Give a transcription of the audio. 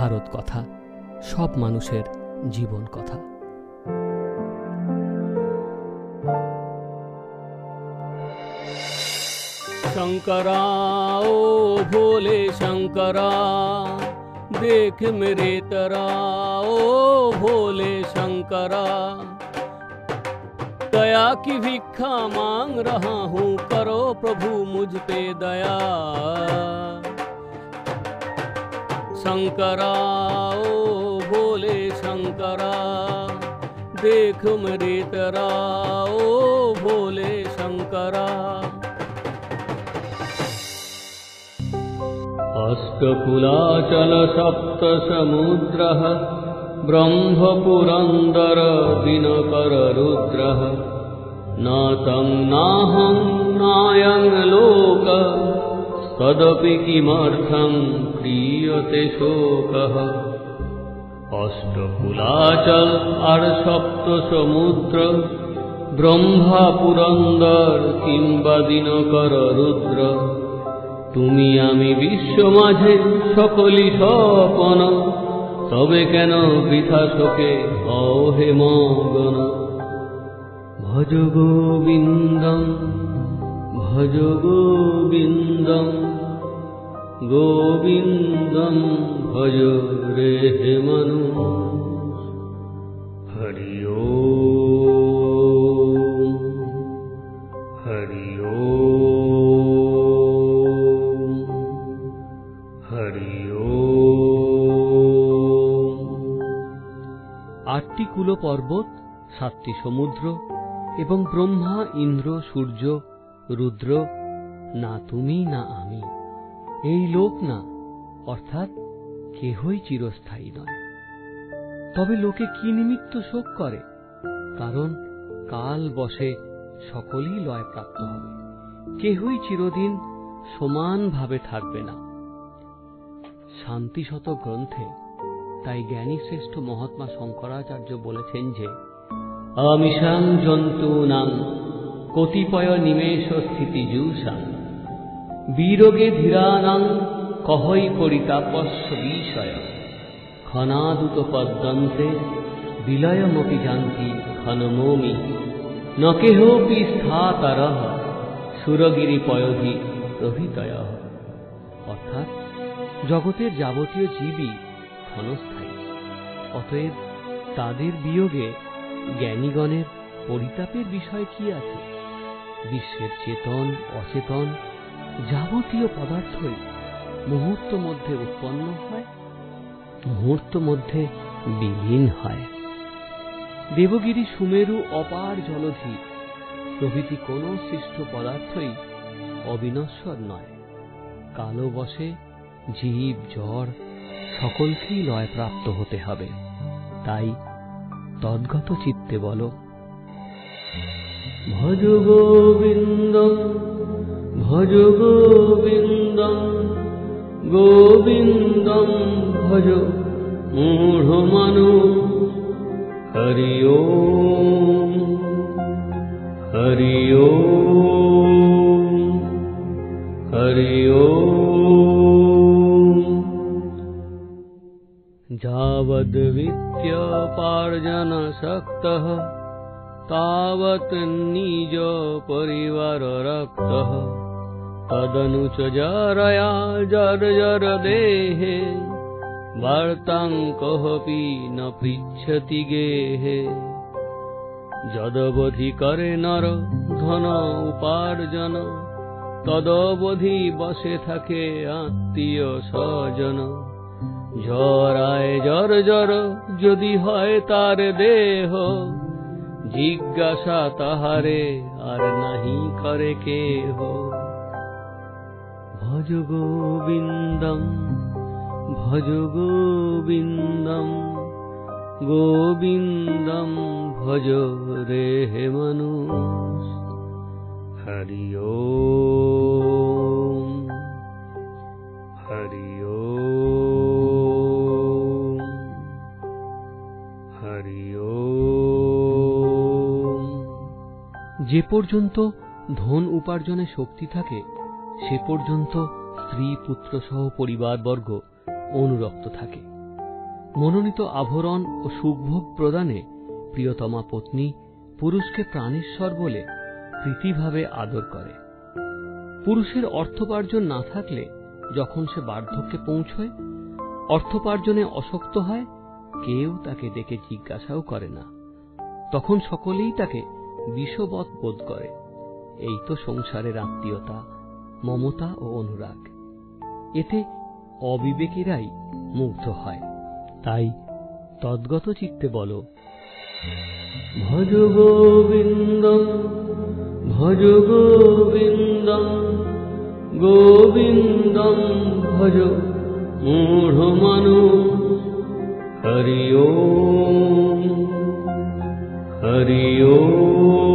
ভারত কথা, সব মানুষের জীবন কথা। शंकरा ओ भोले शंकरा, देख मेरे तरा ओ भोले शंकरा, दया की भिक्षा मांग रहा हूँ, करो प्रभु मुझ पे दया। शंकरा ओ भोले शंकरा, देख मेरे तरा ओ भोले शंकरा। अष्टकुलाचल सप्त समुद्रः, ब्रह्मपुरन्दर दिनकर रुद्रः, न तं नाहं नायं लोक, तदपि किमर्थं क्रियते शोकः। अष्टकुलाचल और सप्त समुद्र, ब्रह्मा पुरन्दर किंबा दिनकर रुद्र, তুমি আমি বিশ্ব মাঝে সকলি স্বপন, তবে কেন বৃথা শোকে অহে মগন। ভজ গোবিন্দম ভজ গোবিন্দম, গোবিন্দম ভজ রে হে মানুষ। হরি ওম হরি ওম হরি ওম। 8টি কুল পর্বত, 7টি সমুদ্র এবং ব্রহ্মা, ইন্দ্র, সূর্য, রুদ্র, না তুমি না আমি, এই লোক না, অর্থাৎ কেহই চিরস্থায়ী নয়। তবে লোকে কি নিমিত্ত শোক করে? কারণ কাল বশে সকলেই লয় প্রাপ্ত হবে, কেহই চিরদিন সমানভাবে থাকবে না। শান্তিশত গ্রন্থে তাই জ্ঞানী শ্রেষ্ঠ মহাত্মা শঙ্করাচার্য বলেছেন যে, আমিষাং জন্তুনাং কতিপয় নিমেষ স্থিতি জুষাং, বিরোগে ধীরানাং কহৈ পরিতাপস্য বিষয়, ক্ষণাদুত পদ্যন্তে বিলয়মপি যান্তি ক্ষণমোমি, ন কেহপি স্থাতরঃ সুরগিরি পয়োধি প্রভৃতয়ঃ। অর্থাৎ জগতের যাবতীয় জীবই ক্ষণস্থায়ী, অতএব তাদের বিয়োগে জ্ঞানীগণের পরিতাপের বিষয় কি আছে? বিশ্বের চেতন অচেতন যাবতীয় পদার্থই মুহূর্ত মধ্যে উৎপন্ন হয়, মুহূর্ত মধ্যে বিলীন হয়। দেবগিরি, সুমেরু, অপার জলধি প্রভৃতি কোন সৃষ্ট পদার্থই অবিনশ্বর নয়। কালো বশে জীব জড় সকলকেই লয় প্রাপ্ত হতে হবে। তাই তদ্গত চিত্তে বলো, ভজ গোবিন্দম ভজ গোবিন্দম, গোবিন্দম ভজ মূঢ় মানুষ। হরি ওম হরি ওম হরি ওম। যাবদ বিত্তোপার্জন শক্তঃ, তাবৎ নিজ পরিবার রক্তঃ, তদনুচ জরয়া জর্জর দেহে, বার্তাং কোহপি ন পৃচ্ছতি গেহে। যদবধি করে নর ধন উপার্জন, তদবধি বসে থাকে আত্মীয় স্বজন। জরায় জর্জর যদি হয় তার দেহ, জিজ্ঞাসা তাহারে আর নাহি করে কেহ। ভজ গোবিন্দম ভজ গোবিন্দম, গোবিন্দম ভজ রে হে মানুষ। হরি ওম হরি ওম হরি ওম। যে পর্যন্ত ধন উপার্জনে শক্তি থাকে, সে পর্যন্ত স্ত্রী পুত্র সহ পরিবারবর্গ অনুরক্ত থাকে। মনোনীত আভরণ ও সুখভোগ প্রদানে প্রিয়তমা পত্নী পুরুষকে প্রাণেশ্বর বলে প্রীতিভাবে আদর করে। পুরুষের অর্থোপার্জন না থাকলে যখন সে বার্ধক্যে পৌঁছয়, অর্থোপার্জনে অশক্ত হয়, কেউ তাকে ডেকে জিজ্ঞাসাও করে না। তখন সকলেই তাকে বিষবৎ বোধ করে। এই তো সংসারের আত্মীয়তা, মমতা ও অনুরাগ। এতে অবিবেকীরাই মুগ্ধ হয়। তাই তদ্গত চিত্তে বলো, ভজ গোবিন্দম ভজ গোবিন্দম গোবিন্দম ভজ মূঢ় মানুষ। হরি ওম হরি ওম।